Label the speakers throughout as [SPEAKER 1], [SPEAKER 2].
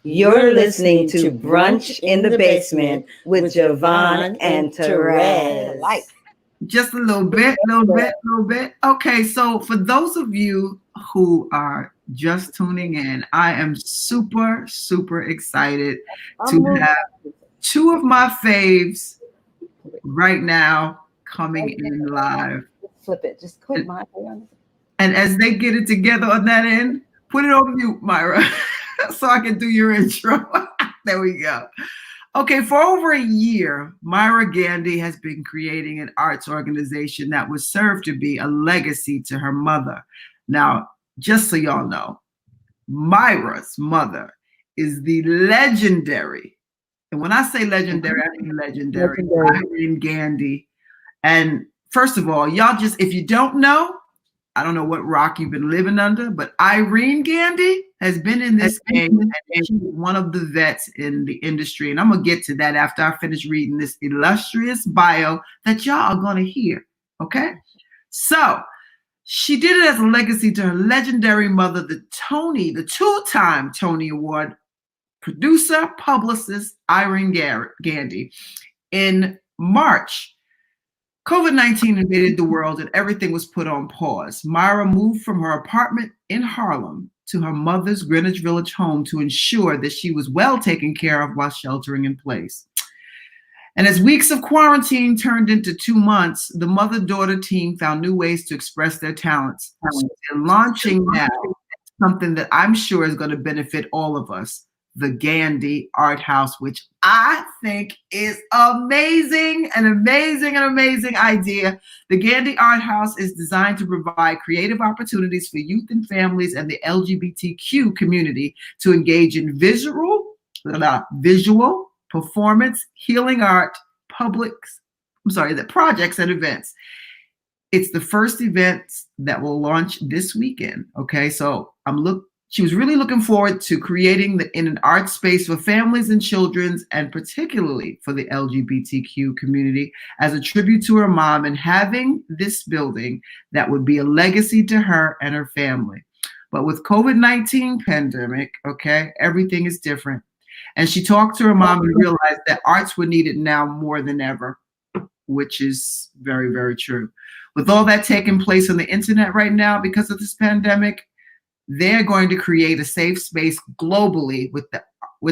[SPEAKER 1] You're listening to Brunch in the Basement with Javon and Therese.
[SPEAKER 2] Just a little bit. Okay, so for those of you who are just tuning in, I am super, super excited to have two of my faves right now coming in live.
[SPEAKER 1] Flip it. Just quit my hand.
[SPEAKER 2] And as they get it together on that end, put it on mute, Myra, so I can do your intro. There we go. Okay, for over a year, Myra Gandy has been creating an arts organization that would serve to be a legacy to her mother. Now, just so y'all know, Myra's mother is the legendary, and when I say legendary, I mean legendary. Irene Gandy. And first of all, y'all just, if you don't know, I don't know what rock you've been living under, but Irene Gandy has been in this game and she's one of the vets in the industry. And I'm going to get to that after I finish reading this illustrious bio that y'all are going to hear. Okay? So she did it as a legacy to her legendary mother, the two-time Tony Award producer, publicist, Irene Gandy. In March, COVID-19 invaded the world and everything was put on pause. Myra moved from her apartment in Harlem to her mother's Greenwich Village home to ensure that she was well taken care of while sheltering in place. And as weeks of quarantine turned into 2 months, the mother-daughter team found new ways to express their talents. They're launching now something that I'm sure is going to benefit all of us, the Gandy Art House, which I think is amazing, an amazing idea. The Gandy Art House is designed to provide creative opportunities for youth and families and the LGBTQ community to engage in visual, performance, healing art, the projects and events. It's the first event that will launch this weekend. Okay, so she was really looking forward to creating in an art space for families and children, and particularly for the LGBTQ community, as a tribute to her mom, and having this building that would be a legacy to her and her family. But with COVID-19 pandemic, okay, everything is different. And she talked to her mom and realized that arts were needed now more than ever, which is very, very true. With all that taking place on the internet right now because of this pandemic, they're going to create a safe space globally with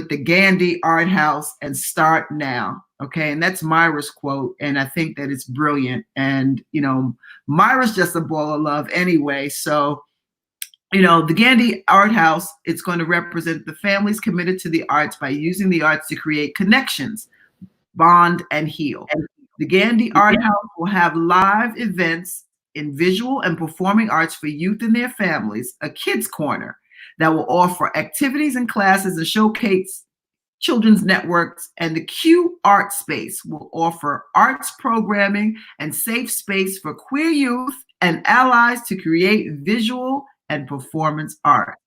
[SPEAKER 2] the Gandy Art House and start now. Okay, and that's Myra's quote, and I think that it's brilliant. And Myra's just a ball of love anyway. So, the Gandy Art House, it's going to represent the families committed to the arts by using the arts to create connections, bond, and heal. The Gandy Art House will have live events in visual and performing arts for youth and their families, a kids corner that will offer activities and classes and showcase children's networks, and the Q Art Space will offer arts programming and safe space for queer youth and allies to create visual and performance art.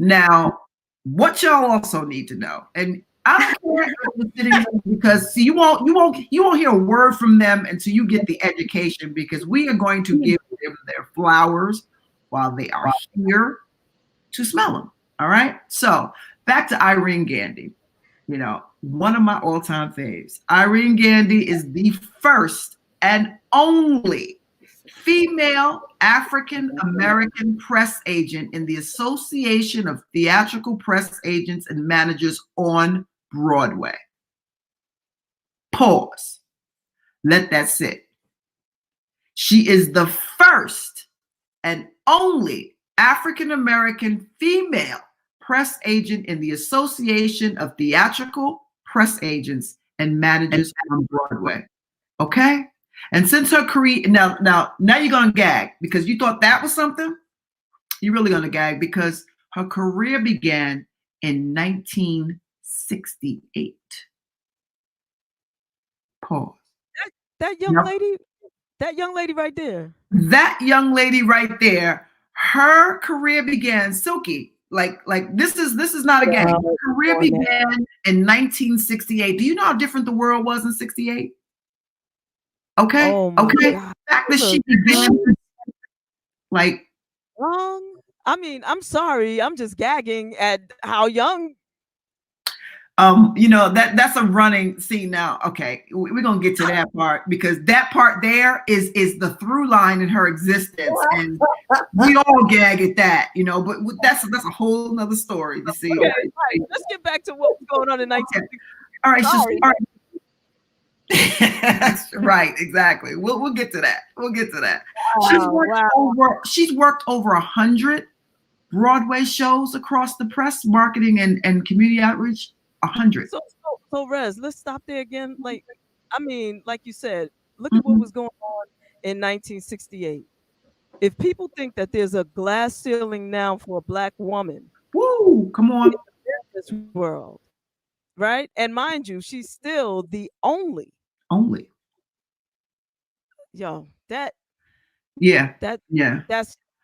[SPEAKER 2] Now, what y'all also need to know, and I don't care because you won't hear a word from them until you get the education, because we are going to give them their flowers while they are here to smell them. All right. So back to Irene Gandy, one of my all-time faves. Irene Gandy is the first and only female African-American press agent in the Association of Theatrical Press Agents and Managers on Broadway. Pause. Let that sit. She is the first and only African-American female press agent in the Association of Theatrical Press Agents and Managers on Broadway. Okay? And since her career, now you're going to gag because you thought that was something. You're really going to gag because her career began in 1968. Pause.
[SPEAKER 3] That young lady right there.
[SPEAKER 2] That young lady right there, her career began, Silky, like this is not a game. Her career began in 1968. Do you know how different the world was in 68? Okay. Okay. The fact that she began
[SPEAKER 3] young. I mean, I'm sorry. I'm just gagging at how young
[SPEAKER 2] You know, that's a running scene now. Okay, we're gonna get to that part because that part there is the through line in her existence, and we all gag at that, you know. But that's a whole nother story. You see.
[SPEAKER 3] Okay, right. Let's get back to what was going on in 1960.
[SPEAKER 2] All right,
[SPEAKER 3] Sorry.
[SPEAKER 2] all right. Right, exactly. We'll get to that. We'll get to that. She's worked over 100 Broadway shows across the press, marketing, and community outreach. 100.
[SPEAKER 3] So Rez, let's stop there again. Like, I mean, like you said, look at what was going on in 1968. If people think that there's a glass ceiling now for a Black woman,
[SPEAKER 2] woo, come on,
[SPEAKER 3] in this world, right? And mind you, she's still the only. Yo, that's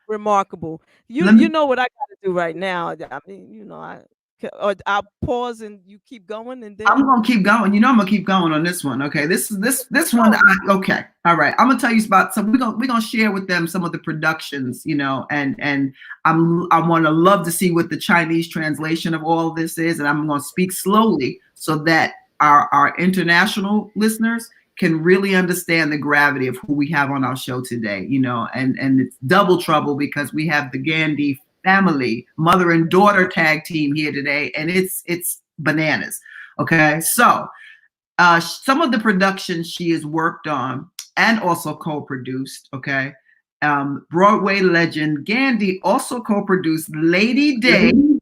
[SPEAKER 3] remarkable. You know what I gotta do right now. I mean, you know, I'll pause and you keep going, and then
[SPEAKER 2] I'm gonna keep going. You know, I'm gonna keep going on this one. Okay, this one. Okay, all right. I'm gonna tell you about. So we're gonna share with them some of the productions. You know, and I want to love to see what the Chinese translation of all this is, and I'm gonna speak slowly so that our international listeners can really understand the gravity of who we have on our show today. You know, and it's double trouble because we have the Gandy family, mother and daughter tag team here today, and it's bananas. Okay, so some of the productions she has worked on and also co-produced. Okay, Broadway legend Gandy also co-produced Lady Day. Lady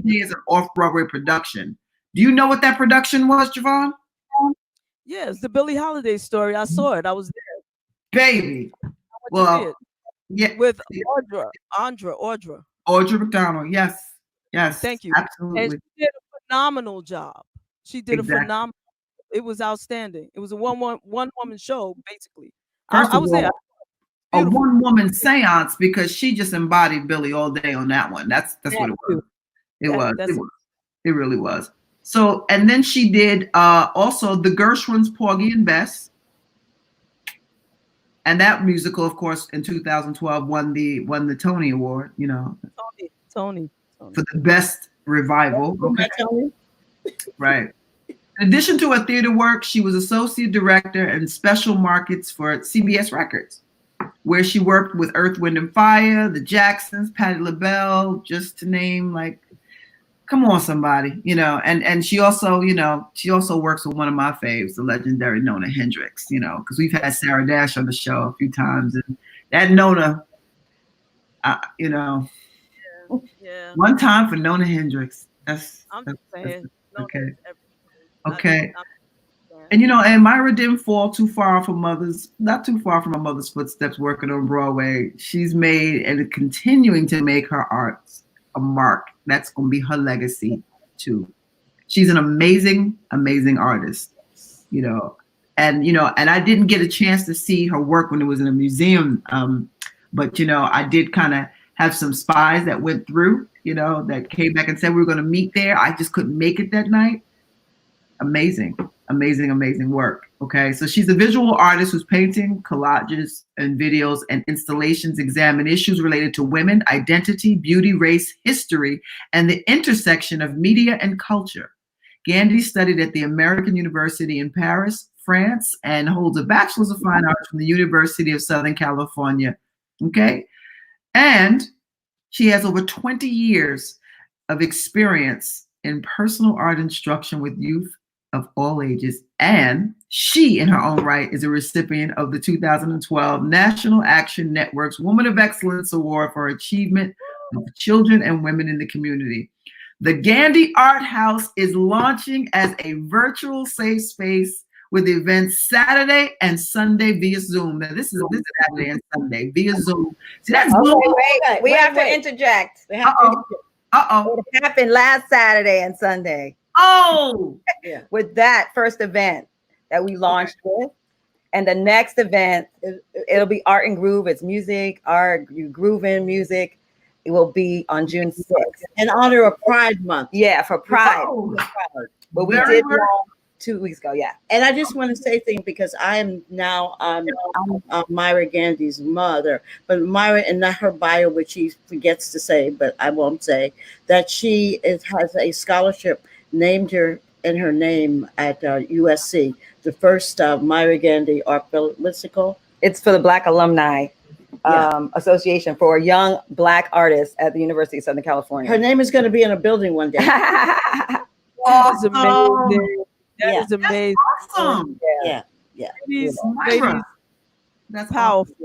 [SPEAKER 2] Day is an off-Broadway production. Do you know what that production was, Javon?
[SPEAKER 3] Yes, the Billie Holiday story. I saw it. I was there.
[SPEAKER 2] Baby. Well, yeah,
[SPEAKER 3] with Audra
[SPEAKER 2] McDonald. Yes.
[SPEAKER 3] Thank you.
[SPEAKER 2] Absolutely.
[SPEAKER 3] And she did a phenomenal job. She did a phenomenal. It was outstanding. It was a one woman show, basically. I was there.
[SPEAKER 2] A one woman seance because she just embodied Billie all day on that one. That's what it was. It really was. So, and then she did also the Gershwins, Porgy and Bess. And that musical, of course, in 2012 won the Tony Award, you know.
[SPEAKER 3] Tony.
[SPEAKER 2] For the best revival. Okay. Right. In addition to her theater work, she was associate director and special markets for CBS Records, where she worked with Earth, Wind and Fire, the Jacksons, Patti LaBelle, just to name, like, come on, somebody, you know. And she also, you know, works with one of my faves, the legendary Nona Hendryx, you know, because we've had Sarah Dash on the show a few times, and that Nona, you know, one time for Nona Hendryx. That's saying, okay. Okay. And you know, and Myra didn't fall not too far from her mother's footsteps working on Broadway. She's made and continuing to make her arts a mark. That's going to be her legacy too. She's an amazing artist, you know, and I didn't get a chance to see her work when it was in a museum. But you know, I did kind of have some spies that went through, you know, that came back and said we were going to meet there. I just couldn't make it that night. Amazing work. Okay, so she's a visual artist whose painting, collages, and videos and installations examine issues related to women, identity, beauty, race, history, and the intersection of media and culture. Gandy studied at the American University in Paris, France, and holds a Bachelor's of Fine Arts from the University of Southern California. Okay, and she has over 20 years of experience in personal art instruction with youth of all ages, and she, in her own right, is a recipient of the 2012 National Action Network's Woman of Excellence Award for Achievement of Children and Women in the Community. The Gandy Art House is launching as a virtual safe space with events Saturday and Sunday via Zoom. Now, this is Saturday and Sunday via Zoom. See, that's Zoom.
[SPEAKER 1] Wait. We have to interject. It happened last Saturday and Sunday.
[SPEAKER 2] Oh,
[SPEAKER 1] with that first event that we launched with, and the next event, it'll be Art and Groove. It's music, art, grooving music. It will be on June 6th
[SPEAKER 4] in honor of Pride Month.
[SPEAKER 1] Yeah, for Pride.
[SPEAKER 2] Oh.
[SPEAKER 1] But we did 2 weeks ago. Yeah.
[SPEAKER 4] And I just want to say things because I am now I'm Myra Gandy's mother, but Myra, and not her bio, which she forgets to say, but I won't say that has a scholarship named her in her name at USC. The first Myra Gandy Art, what's it called?
[SPEAKER 1] It's for the Black Alumni
[SPEAKER 4] Yeah.
[SPEAKER 1] Association for young Black artists at the University of Southern California.
[SPEAKER 4] Her name is going to be in a building one day.
[SPEAKER 3] That is amazing. That
[SPEAKER 4] Yeah.
[SPEAKER 3] is amazing.
[SPEAKER 2] Awesome.
[SPEAKER 4] Yeah.
[SPEAKER 3] Ladies,
[SPEAKER 2] Myra,
[SPEAKER 3] ladies,
[SPEAKER 2] that's
[SPEAKER 3] powerful.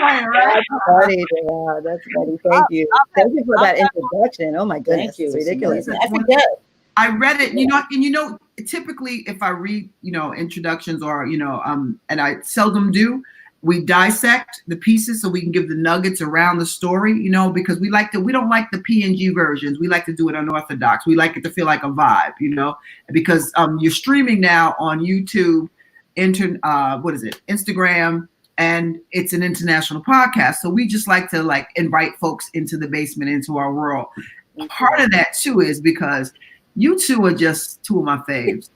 [SPEAKER 1] That's funny. Yeah, that's funny. Thank you. Thank you for that introduction. Oh my goodness,
[SPEAKER 4] Thank you.
[SPEAKER 1] it's ridiculous.
[SPEAKER 4] I forget.
[SPEAKER 2] I read it, and typically if I read, introductions or, and I seldom do, we dissect the pieces so we can give the nuggets around the story, because we don't like the PNG versions. We like to do it unorthodox. We like it to feel like a vibe, because you're streaming now on YouTube, Instagram, and it's an international podcast. So we just like to invite folks into the basement, into our world. Part of that too is because you two are just two of my faves.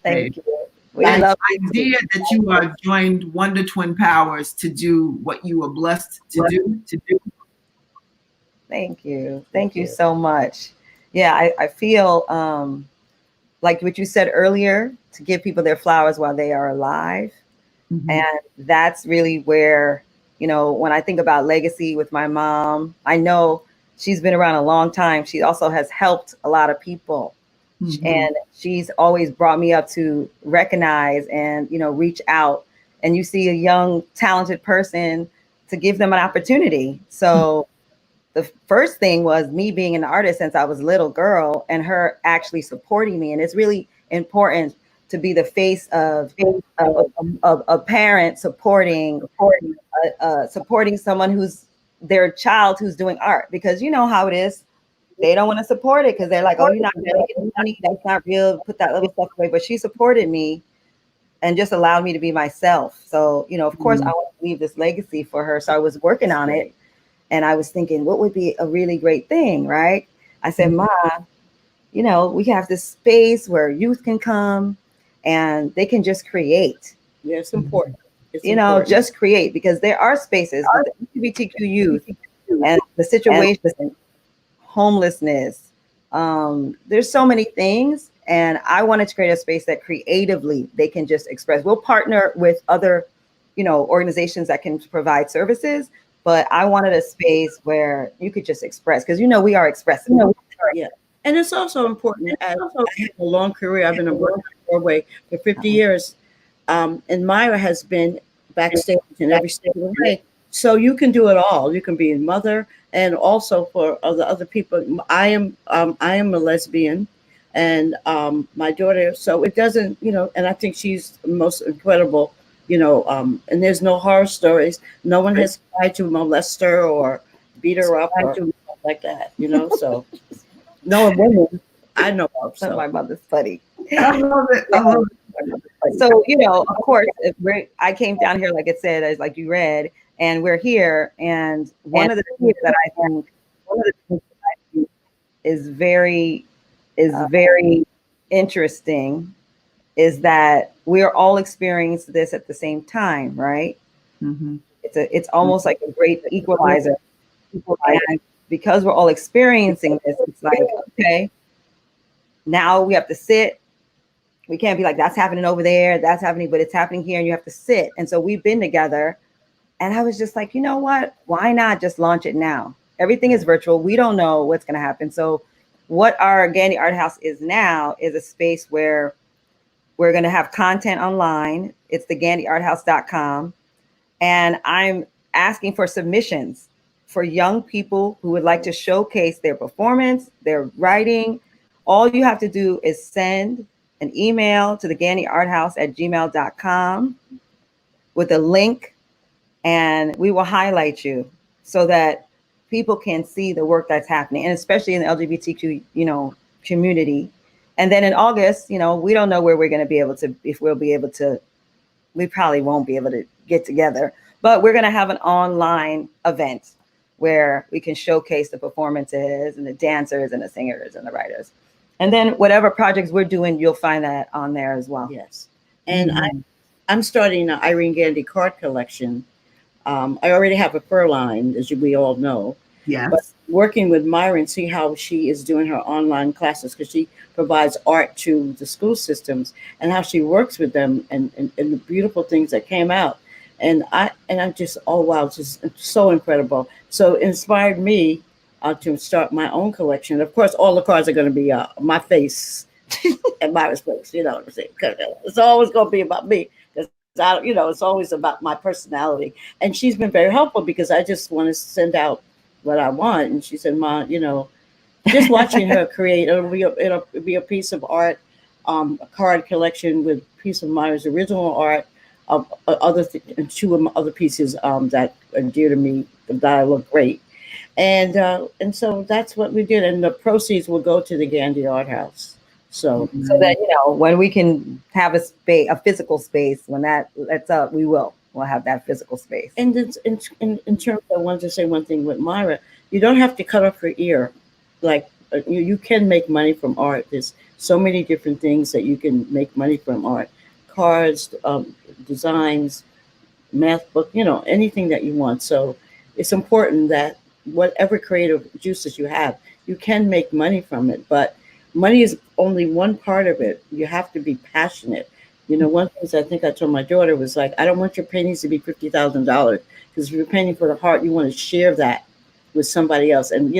[SPEAKER 1] Thank you. We
[SPEAKER 2] And
[SPEAKER 1] love
[SPEAKER 2] the idea that you are joined Wonder Twin Powers to do what you were blessed to do.
[SPEAKER 1] Thank you. Thank you so much. Yeah, I feel like what you said earlier, to give people their flowers while they are alive.
[SPEAKER 2] Mhm.
[SPEAKER 1] And that's really where, when I think about legacy with my mom, I know she's been around a long time. She also has helped a lot of people.
[SPEAKER 2] Mhm.
[SPEAKER 1] And she's always brought me up to recognize and, reach out. And you see a young, talented person, to give them an opportunity. So the first thing was me being an artist since I was a little girl, and her actually supporting me. And it's really important to be the face of a parent supporting someone who's their child who's doing art, because you know how it is. They don't want to support it because they're like, oh, you're not going to get money. That's not real. Put that little stuff away. But she supported me and just allowed me to be myself. So, of course, I want to leave this legacy for her. So I was working on it, and I was thinking, what would be a really great thing, right? I said, Ma, we have this space where youth can come and they can just create.
[SPEAKER 4] Yeah, it's important. It's important.
[SPEAKER 1] Just create, because there are spaces with the LGBTQ youth and the situation, homelessness. There's so many things, and I wanted to create a space that creatively they can just express. We'll partner with other, organizations that can provide services, but I wanted a space where you could just express, because we are expressive.
[SPEAKER 4] Yeah. And it's also important. I have a long career. I've been working on Broadway for 50 years. And Myra has been backstage in every step of the way. So you can do it all. You can be a mother, and also for other people. I am a lesbian, and my daughter. So it doesn't, and I think she's the most incredible, and there's no horror stories. No one has tried to molest her or beat her up or like that, so no women I know of. So
[SPEAKER 1] My mother's funny.
[SPEAKER 2] I love it. I love it.
[SPEAKER 1] So, of course, I came down here, like it said, as like you read, and we're here. And one of the things that I think is very interesting is that we're all experiencing this at the same time, right?
[SPEAKER 2] Mhm.
[SPEAKER 1] It's almost like a great equalizer. And because we're all experiencing this, it's like, okay, now we have to sit. We can't be like, that's happening over there, that's happening, but it's happening here, and you have to sit. And so we've been together, and I was just like, you know what? Why not just launch it now? Everything is virtual. We don't know what's going to happen. So what our Gandy Art House is now is a space where we're going to have content online. It's the GandyArtHouse.com. And I'm asking for submissions for young people who would like to showcase their performance, their writing. All you have to do is send an email to the GandyArtHouse@gmail.com with a link, and we will highlight you so that people can see the work that's happening, and especially in the LGBTQ, community. And then in August, we don't know where we're going to be able to, if we'll be able to, we probably won't be able to get together, but we're going to have an online event. where we can showcase the performances and the dancers and the singers and the writers. And then whatever projects we're doing, you'll find that on there as well.
[SPEAKER 4] Yes. And I'm starting an Irene Gandy card collection. I already have a fur line, as we all know.
[SPEAKER 2] Yes.
[SPEAKER 4] But working with Myra and see how she is doing her online classes, because she provides art to the school systems, and how she works with them, and the beautiful things that came out. And I'm just, oh wow, just so incredible. So it inspired me to start my own collection. Of course, all the cards are going to be my face and Myra's face. You know what I'm saying? 'Cause it's always going to be about me. It's always about my personality. And she's been very helpful, because I just want to send out what I want. And she said, "Ma, just watching her create, it'll be a piece of art, a card collection with a piece of Myra's original art, of two of other pieces that are dear to me, that I look great." And so that's what we did. And the proceeds will go to the Gandy Art House. So
[SPEAKER 1] that, when we can have a physical space, when that's up, we'll have that physical space.
[SPEAKER 4] And in terms, I wanted to say one thing with Myra. You don't have to cut off your ear. Like, you can make money from art. There's so many different things that you can make money from art. Cards, designs, math book, anything that you want. So it's important that whatever creative juices you have, you can make money from it. But money is only one part of it. You have to be passionate. One thing I think I told my daughter was like, I don't want your paintings to be $50,000, because if you're painting for the heart, you want to share that with somebody else. And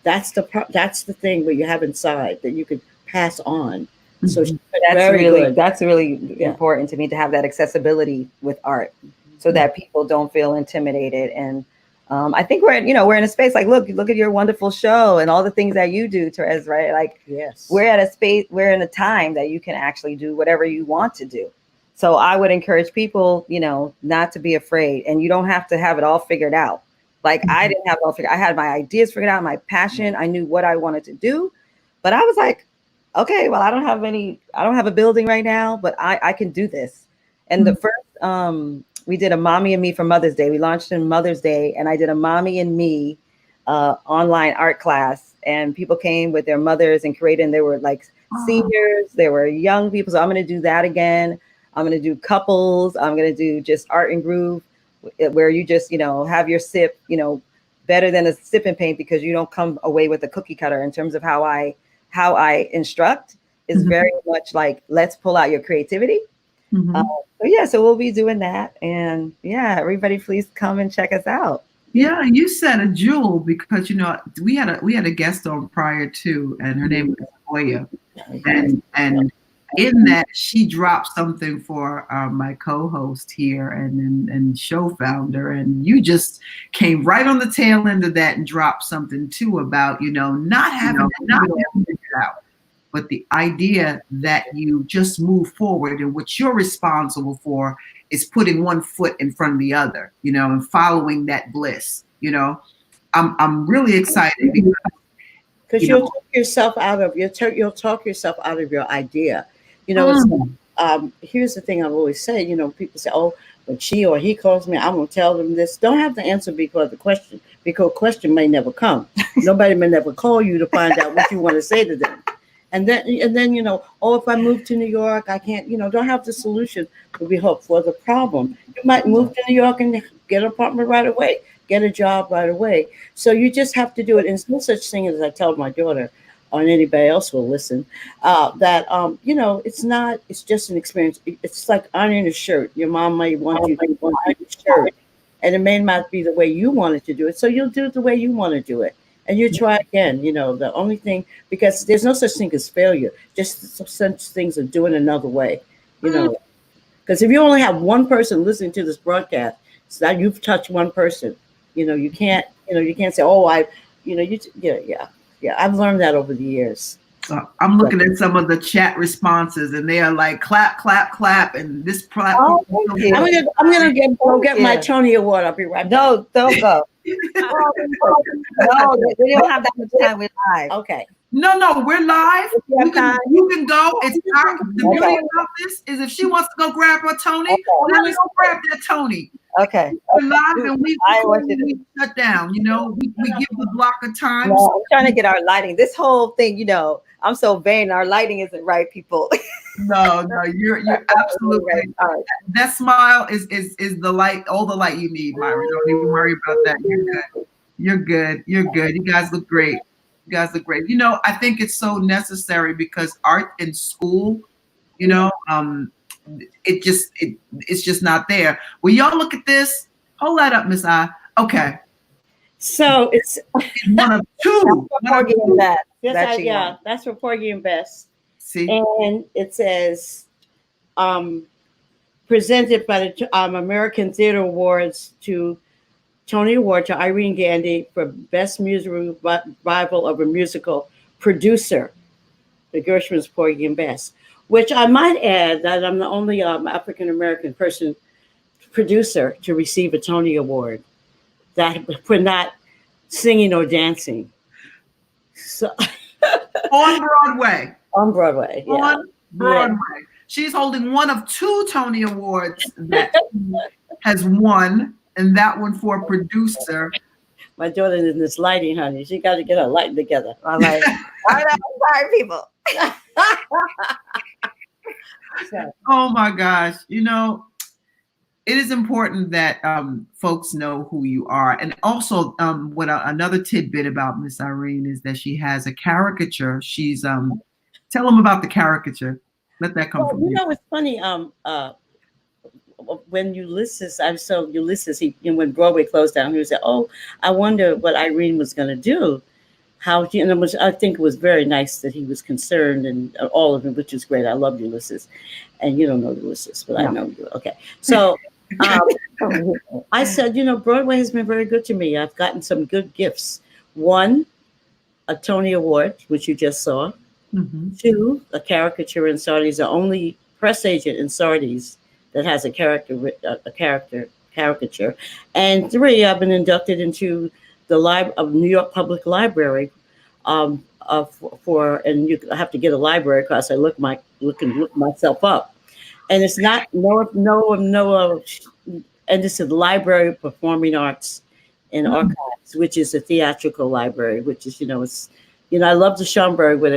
[SPEAKER 4] that's the thing where you have inside that you could pass on. So
[SPEAKER 1] that's really important to me, to have that accessibility with art, so that people don't feel intimidated. And I think we're in a space like, look at your wonderful show and all the things that you do, Therese, right? Like,
[SPEAKER 4] yes,
[SPEAKER 1] we're at a space, we're in a time that you can actually do whatever you want to do. So I would encourage people, not to be afraid, and you don't have to have it all figured out. Like, I didn't have it all figured out. I had my ideas figured out, my passion. I knew what I wanted to do, but I was like, okay, well, I don't have a building right now, but I can do this. And the first, we did a Mommy and Me for Mother's Day. We launched in Mother's Day, and I did a Mommy and Me online art class, and people came with their mothers and created, and they were like seniors, they were young people. So I'm going to do that again. I'm going to do couples. I'm going to do just art and groove, where you just, have your sip, better than a sip and paint, because you don't come away with a cookie cutter. In terms of how I instruct is very much like, let's pull out your creativity. So we'll be doing that. And everybody please come and check us out.
[SPEAKER 2] Yeah, you said a jewel, because we had a guest on prior to, and her name was Oya, and in that she dropped something for my co-host here and show founder, and you just came right on the tail end of that and dropped something too about not having to figure it out, but the idea that you just move forward, and what you're responsible for is putting one foot in front of the other, and following that bliss. I'm really excited,
[SPEAKER 4] because you'll talk yourself out of your idea. Here's the thing I've always said. People say, "Oh, when she or he calls me, I'm gonna tell them this." Don't have to answer because question may never come. Nobody may never call you to find out what you want to say to them. And then, if I move to New York, I can't, don't have the solution to be hope for the problem. You might move to New York and get an apartment right away, get a job right away. So you just have to do it. And there's no such thing as I tell my daughter, or anybody else will listen, it's just an experience. It's like ironing a shirt. Your mom may want you to iron a shirt, and it may not be the way you wanted to do it. So you'll do it the way you want to do it. And you try again, the only thing, because there's no such thing as failure, just such things as doing another way, because if you only have one person listening to this broadcast, so that you've touched one person, you can't say, oh, I've learned that over the years.
[SPEAKER 2] I'm looking at some of the chat responses, and they are like clap, clap, clap, and this platform.
[SPEAKER 4] I'm gonna go get my Tony Award. I'll be right back.
[SPEAKER 1] No, don't go. No, we don't have that much time. We're live.
[SPEAKER 4] Okay.
[SPEAKER 2] No, we're live.
[SPEAKER 1] You have
[SPEAKER 2] You can,
[SPEAKER 1] time?
[SPEAKER 2] you can go. It's our, the beauty
[SPEAKER 1] Okay.
[SPEAKER 2] about this is if she wants to go grab her Tony,
[SPEAKER 1] Okay.
[SPEAKER 2] let her go grab that Tony.
[SPEAKER 1] Okay.
[SPEAKER 2] We're live and we
[SPEAKER 1] I want you to-
[SPEAKER 2] we shut down. You know, we give the block of time.
[SPEAKER 1] No, I'm trying to get our lighting. This whole thing, you know, I'm so vain. Our lighting isn't right, people.
[SPEAKER 2] No, you're absolutely
[SPEAKER 1] Right. All right.
[SPEAKER 2] that smile is the light, all the light you need, Myra. Don't even worry about that. You're good. You're good. You're good. You guys look great. You guys look great. You know, I think it's so necessary because art in school, you know, it's just not there. Will y'all look at this? Hold that up, Miss I. Okay.
[SPEAKER 4] So it's
[SPEAKER 2] One of two.
[SPEAKER 1] Porgy and Bess.
[SPEAKER 4] yes,
[SPEAKER 1] That you
[SPEAKER 4] yeah,
[SPEAKER 1] want.
[SPEAKER 4] that's for Porgy and Bess.
[SPEAKER 2] See?
[SPEAKER 4] And it says presented by the American Theater Awards to Tony Award to Irene Gandy for Best Music Revival of a Musical Producer, the Gershwin's Porgy and Bess, which I might add that I'm the only African American person producer to receive a Tony Award that for not singing or dancing. So
[SPEAKER 2] On Broadway.
[SPEAKER 4] on Broadway, yeah.
[SPEAKER 2] On Broadway. She's holding one of two Tony Awards that she has won, and that one for producer.
[SPEAKER 4] My daughter in this lighting, honey. She got to get her lighting together.
[SPEAKER 1] I'm like, all right, sorry, people.
[SPEAKER 2] Oh my gosh. You know, it is important that folks know who you are. And also, another tidbit about Miss Irene is that she has a caricature. She's tell them about the caricature. Let that come
[SPEAKER 4] Well,
[SPEAKER 2] from
[SPEAKER 4] you
[SPEAKER 2] you.
[SPEAKER 4] know, it's funny. When Ulysses, when Broadway closed down, he was like, "Oh, I wonder what Irene was going to do." How and I think it was very nice that he was concerned and all of it, which is great. I love Ulysses, and you don't know Ulysses, but I know you. Okay, so I said, you know, Broadway has been very good to me. I've gotten some good gifts. One, a Tony Award, which you just saw.
[SPEAKER 2] Mhm.
[SPEAKER 4] Two, a caricature in Sardi's, the only press agent in Sardi's that has a caricature. And three, I've been inducted into the New York Public Library and I have to get a library card. So I look myself up, and it's not and this is Library of Performing Arts and Archives, which is a theatrical library, which is, I love the Schomburg, but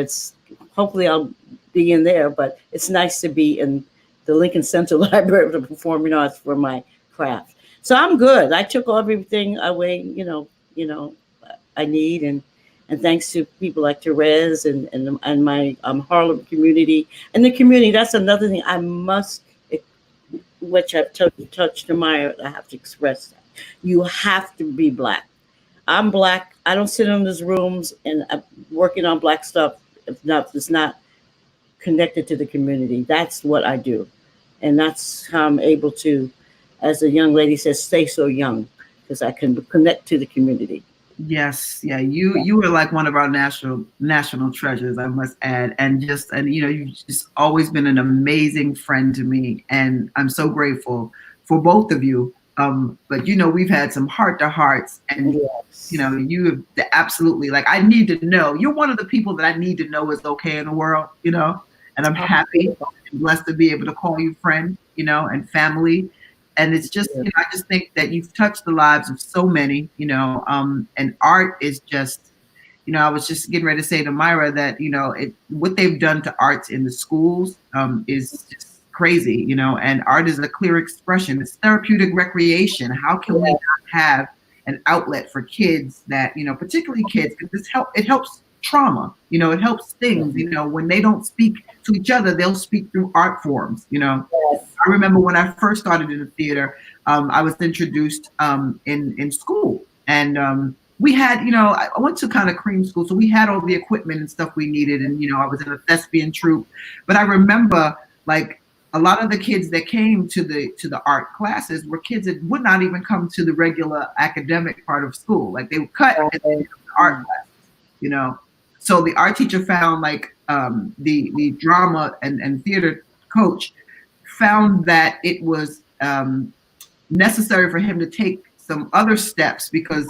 [SPEAKER 4] hopefully I'll be in there, but it's nice to be in the Lincoln Center Library of the Performing Arts for my craft. So I'm good. I took everything away, I need, and thanks to people like Therese and my Harlem community and the community. That's another thing I must, which I've touched Maya, I have to express that. You have to be Black. I'm Black. I don't sit in those rooms and I'm working on Black stuff if it's not connected to the community. That's what I do. And that's how I'm able to, as the young lady says, stay so young, because I can connect to the community.
[SPEAKER 2] Yes, yeah, you were like one of our national treasures, I must add, and you've just always been an amazing friend to me, and I'm so grateful for both of you. But we've had some heart to hearts, and
[SPEAKER 4] Yes.
[SPEAKER 2] you have absolutely, like, I need to know. You're one of the people that I need to know is okay in the world, and I'm happy and blessed to be able to call you friend, and family. And it's just, I just think that you've touched the lives of so many, and art is just, I was just getting ready to say to Myra that, what they've done to arts in the schools is just crazy, and art is a clear expression. It's therapeutic recreation. How can we not have an outlet for kids that, particularly kids, because it helps trauma, it helps things, when they don't speak to each other, they'll speak through art forms,
[SPEAKER 4] Yes.
[SPEAKER 2] I remember when I first started in the theater, I was introduced in school, and we had, I went to kind of cream school, so we had all the equipment and stuff we needed, and I was in a thespian troupe. But I remember, like, a lot of the kids that came to the art classes were kids that would not even come to the regular academic part of school. Like, they would cut and then the art classes, So the art teacher found, like, the drama and theater coach found that it was necessary for him to take some other steps, because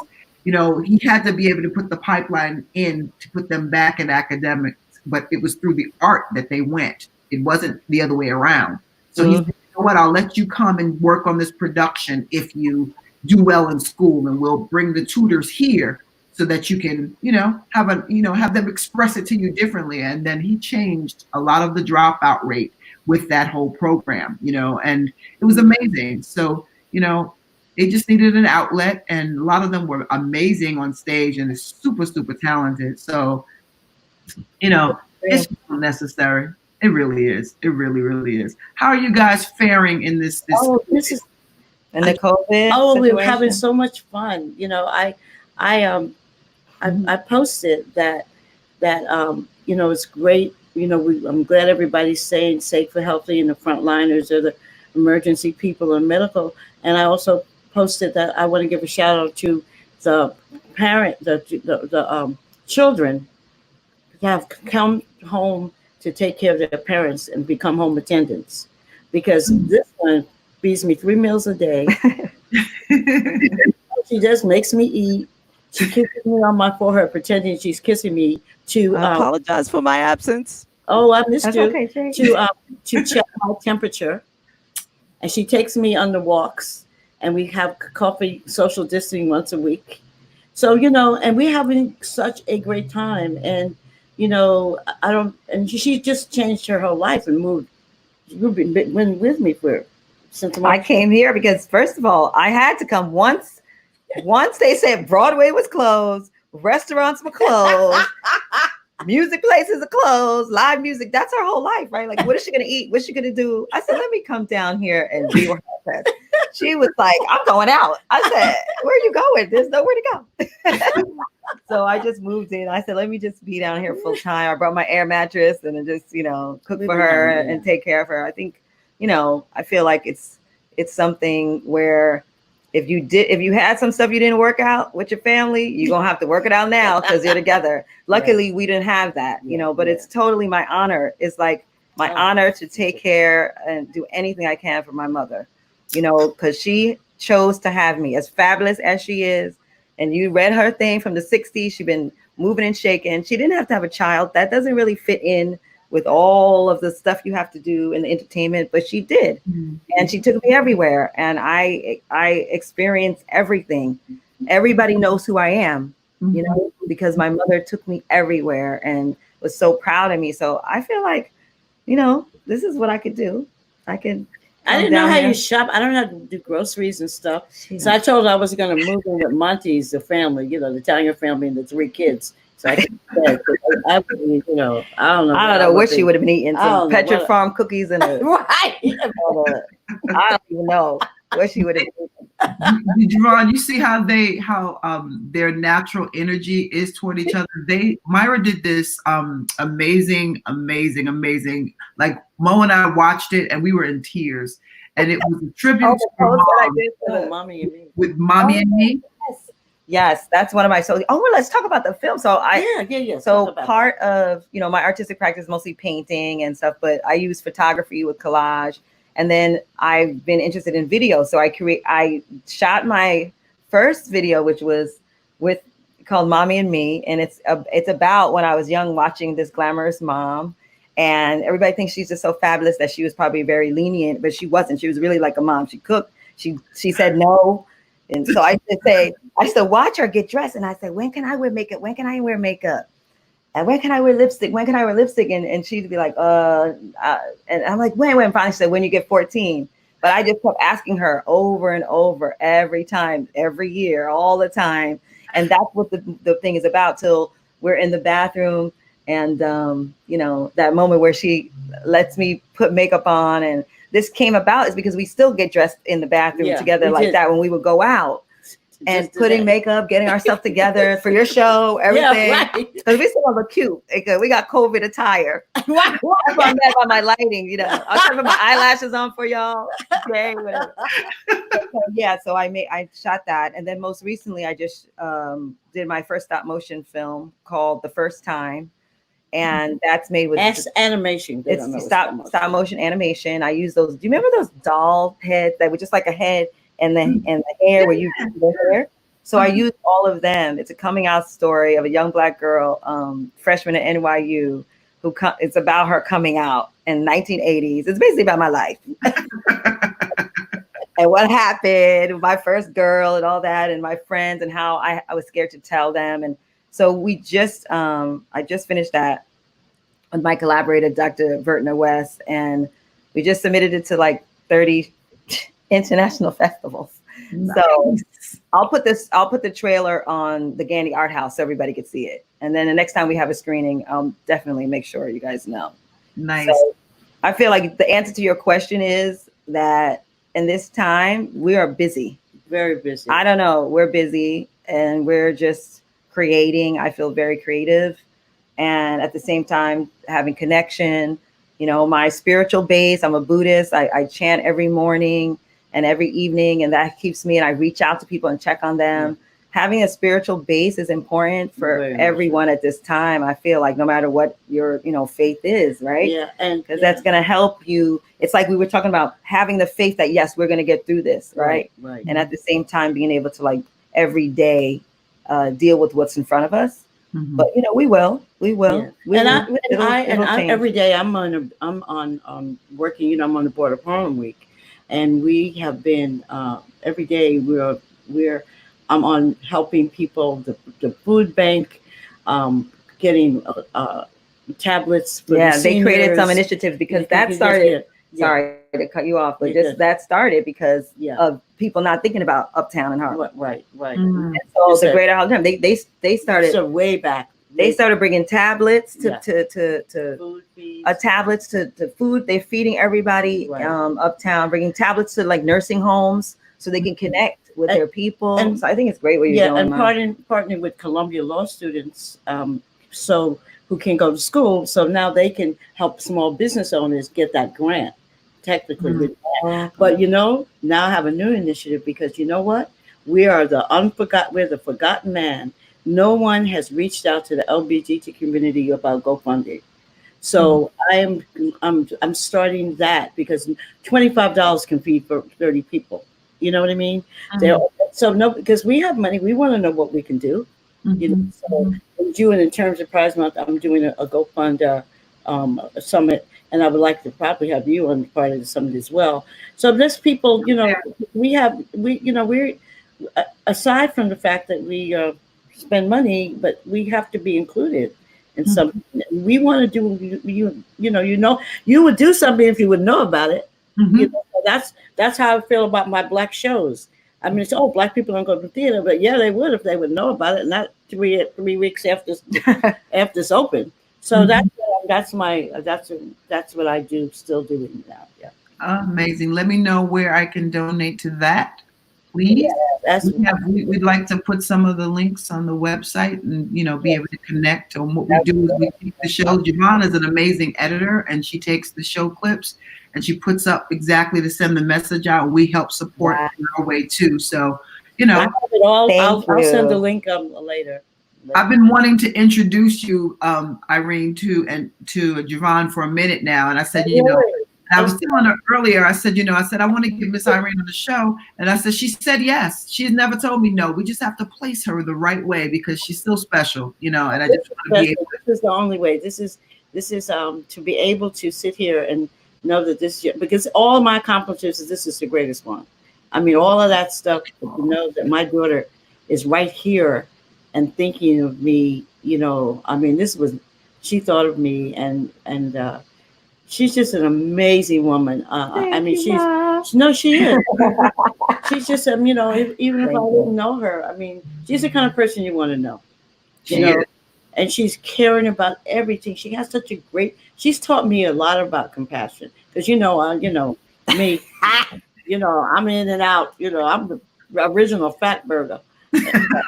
[SPEAKER 2] you know, he had to be able to put the pipeline in to put them back in academics, but it was through the art that they went. It wasn't the other way around. So he said, you know what, I'll let you come and work on this production if you do well in school, and we'll bring the tutors here so that you can, you know, have them express it to you differently. And then he changed a lot of the dropout rate with that whole program, you know, and it was amazing. So, you know, they just needed an outlet, and a lot of them were amazing on stage and super, super talented. So, you know, it's necessary. It really is. It really, really is. How are you guys faring in this?
[SPEAKER 4] This is
[SPEAKER 1] And the COVID.
[SPEAKER 4] Oh, we were
[SPEAKER 1] situation?
[SPEAKER 4] having so much fun. You know, I posted that you know, it's great. You know, I'm glad everybody's staying safe and healthy, and the frontliners or the emergency people and medical. And I also posted that I want to give a shout out to the children that have come home to take care of their parents and become home attendants, because this one feeds me 3 meals a day. She just makes me eat. She kisses me on my forehead, pretending she's kissing me.
[SPEAKER 3] I apologize for my absence.
[SPEAKER 4] Oh, I missed
[SPEAKER 1] That's
[SPEAKER 4] you.
[SPEAKER 1] okay, Jay.
[SPEAKER 4] To check my temperature, and she takes me on the walks, and we have coffee, social distancing once a week. So, you know, and we're having such a great time. And, you know, and she just changed her whole life and moved. She's been with me since
[SPEAKER 1] I came here because, first of all, I had to come once. Once they said Broadway was closed, restaurants were closed, music places are closed, live music. That's her whole life, right? Like, what is she gonna eat? What's she gonna do? I said, let me come down here and be with her. She was like, I'm going out. I said, where are you going? There's nowhere to go. So I just moved in. I said, let me just be down here full time. I brought my air mattress and then just, you know, cook for her and take care of her. I think, you know, I feel like it's something where if you had some stuff you didn't work out with your family, you're gonna have to work it out now because you're together. Luckily, we didn't have that, you know, but it's totally my honor. It's like my honor to take care and do anything I can for my mother, you know, because she chose to have me, as fabulous as she is. And you read her thing from the 60s. She's been moving and shaking. She didn't have to have a child. That doesn't really fit in with all of the stuff you have to do in the entertainment, but she did. And she took me everywhere. And I experienced everything. Everybody knows who I am, you know, because my mother took me everywhere and was so proud of me. So I feel like, you know, this is what I could do. I didn't
[SPEAKER 4] know how you shop. I don't know how to do groceries and stuff. So I told her I was going to move in with Monty's, the family, you know, the Italian family and the 3 kids. So I you know, I don't know
[SPEAKER 1] what she would have been eating. Some Petra Farm cookies and
[SPEAKER 4] right.
[SPEAKER 1] I don't even know what she would have been
[SPEAKER 2] eating. Javon, you see how their natural energy is toward each other. Myra did this amazing. Like Mo and I watched it and we were in tears. And it was a tribute to her mom,
[SPEAKER 4] Mommy and Me.
[SPEAKER 2] With Mommy and Me.
[SPEAKER 1] Yes, that's one of my let's talk about the film. So So part of, you know, my artistic practice is mostly painting and stuff, but I use photography with collage. And then I've been interested in video. So I shot my first video, which was called Mommy and Me. And it's about when I was young, watching this glamorous mom. And everybody thinks she's just so fabulous that she was probably very lenient, but she wasn't. She was really like a mom. She cooked. She said no. And so I used to watch her get dressed, and I said, when can I wear makeup? When can I wear makeup? And when can I wear lipstick? When can I wear lipstick? And she'd be like, and I'm like, when? Finally, she said, when you get 14. But I just kept asking her over and over every time, every year, all the time. And that's what the thing is about, till we're in the bathroom. And, you know, that moment where she lets me put makeup on, and this came about is because we still get dressed in the bathroom together like that when we would go out and putting makeup, getting ourselves together for your show, everything. Because we still look cute. We got COVID attire. That's why I'm mad about my lighting, you know. I'll try to put my eyelashes on for y'all. Okay, whatever. So I shot that. And then most recently I just did my first stop motion film called The First Time. And that's made with
[SPEAKER 4] animation.
[SPEAKER 1] It's stop motion animation. I use those. Do you remember those doll heads that were just like a head and the hair where you do the hair? So I use all of them. It's a coming out story of a young Black girl, freshman at NYU, it's about her coming out in 1980s. It's basically about my life. And what happened with my first girl and all that, and my friends, and how I was scared to tell them. And so I just finished that with my collaborator, Dr. Vertna West, and we just submitted it to like 30 international festivals. Nice. So I'll put the trailer on the Gandy Art House so everybody can see it. And then the next time we have a screening, I'll definitely make sure you guys know.
[SPEAKER 2] Nice.
[SPEAKER 1] So I feel like the answer to your question is that in this time, we are busy.
[SPEAKER 4] Very busy.
[SPEAKER 1] I don't know. We're busy and we're just creating. I feel very creative. And at the same time, having connection, my spiritual base, I'm a Buddhist. I chant every morning and every evening, and that keeps me, and I reach out to people and check on them. Mm-hmm. Having a spiritual base is important for everyone at this time. I feel like no matter what your, faith is, right?
[SPEAKER 4] Yeah. And
[SPEAKER 1] because that's going to help you. It's like we were talking about having the faith that, yes, we're going to get through this. Right. And at the same time, being able to like every day deal with what's in front of us. Mm-hmm. But, we will.
[SPEAKER 4] Yeah. Every day I'm working, I'm on the board of Harlem Week, and we have been, every day I'm on helping people, the food bank, getting tablets for the seniors.
[SPEAKER 1] They created some initiatives because that started. Sorry to cut you off, but that started because of people not thinking about Uptown and Harlem.
[SPEAKER 4] Right.
[SPEAKER 1] Mm-hmm. And so the Greater Harlem, they started.
[SPEAKER 4] So way back.
[SPEAKER 1] They started bringing tablets to
[SPEAKER 4] food feeds.
[SPEAKER 1] Tablets to food. They're feeding everybody Uptown, bringing tablets to like nursing homes so they can connect with their people. And so I think it's great what you're doing.
[SPEAKER 4] And partnering with Columbia Law students, so who can go to school. So now they can help small business owners get that grant, technically. Mm-hmm. But now I have a new initiative because you know what? We're the forgotten man. No one has reached out to the LGBT community about GoFundMe. So I'm starting that because $25 can feed for 30 people. You know what I mean? Mm-hmm. Because we have money, we want to know what we can do. Mm-hmm. So I'm doing in terms of Prize Month, I'm doing a GoFund summit, and I would like to probably have you on part of the summit as well. So there's people, we're aside from the fact that we spend money, but we have to be included in something. We want to do, you would do something if you would know about it. Mm-hmm. That's how I feel about my Black shows. I mean, Black people don't go to the theater, but they would if they would know about it, not 3 weeks after it's open. So that's what I do, still doing now. Yeah.
[SPEAKER 2] Amazing. Let me know where I can donate to that, please. Yeah, we'd like to put some of the links on the website and be able to connect. And what we do is we take the show. Javon is an amazing editor, and she takes the show clips and she puts up exactly to send the message out. We help support in our way too. So
[SPEAKER 4] I'll send the link later.
[SPEAKER 2] I've been wanting to introduce you, Irene, to Javon for a minute now, and I said, I was telling her earlier, I said, I want to get Miss Irene on the show. And I said, she said yes. She has never told me no. We just have to place her the right way because she's still special, and I just want to be able to.
[SPEAKER 4] This is the only way. This is to be able to sit here and know that because all my accomplishments, this is the greatest one. I mean, all of that stuff, to know that my daughter is right here and thinking of me, she thought of me and she's just an amazing woman. She is. She's just, even if I didn't know her, she's the kind of person you want to know. And she's caring about everything. She has such a she's taught me a lot about compassion. Because me, I'm in and out. I'm the original fat burger. That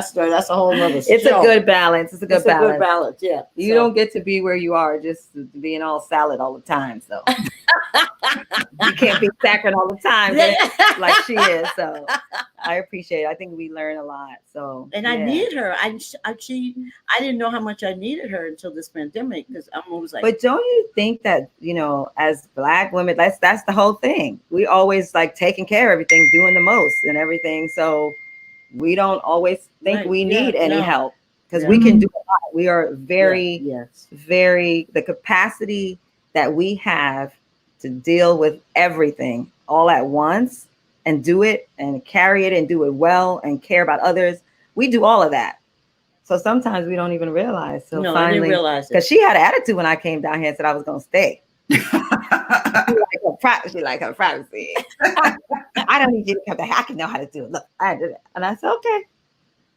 [SPEAKER 4] story. That's a whole nother.
[SPEAKER 1] It's a good balance. It's a good balance.
[SPEAKER 4] Yeah.
[SPEAKER 1] You don't get to be where you are just being all salad all the time. So you can't be saccharine all the time
[SPEAKER 4] Yeah.
[SPEAKER 1] like she is. So I appreciate it. I think we learn a lot. So
[SPEAKER 4] And
[SPEAKER 1] yeah.
[SPEAKER 4] I need her. I didn't know how much I needed her until this pandemic, because I'm always like,
[SPEAKER 1] But don't you think that, you know, as Black women, that's the whole thing. We always like taking care of everything, doing the most and everything. So we don't always think
[SPEAKER 4] Right,
[SPEAKER 1] we need
[SPEAKER 4] yeah,
[SPEAKER 1] any
[SPEAKER 4] no.
[SPEAKER 1] help, because
[SPEAKER 4] Yeah.
[SPEAKER 1] we can do a lot. We are very,
[SPEAKER 4] yes.
[SPEAKER 1] very, the capacity that we have to deal with everything all at once and do it and carry it and do it well and care about others. We do all of that. So sometimes we don't even realize. So
[SPEAKER 4] No, I
[SPEAKER 1] finally,
[SPEAKER 4] didn't realize it.
[SPEAKER 1] because she had an attitude when I came down here and said I was going to stay. She like her privacy. I don't need you to come back. I can know how to do it. Look, I did it. And I said, okay.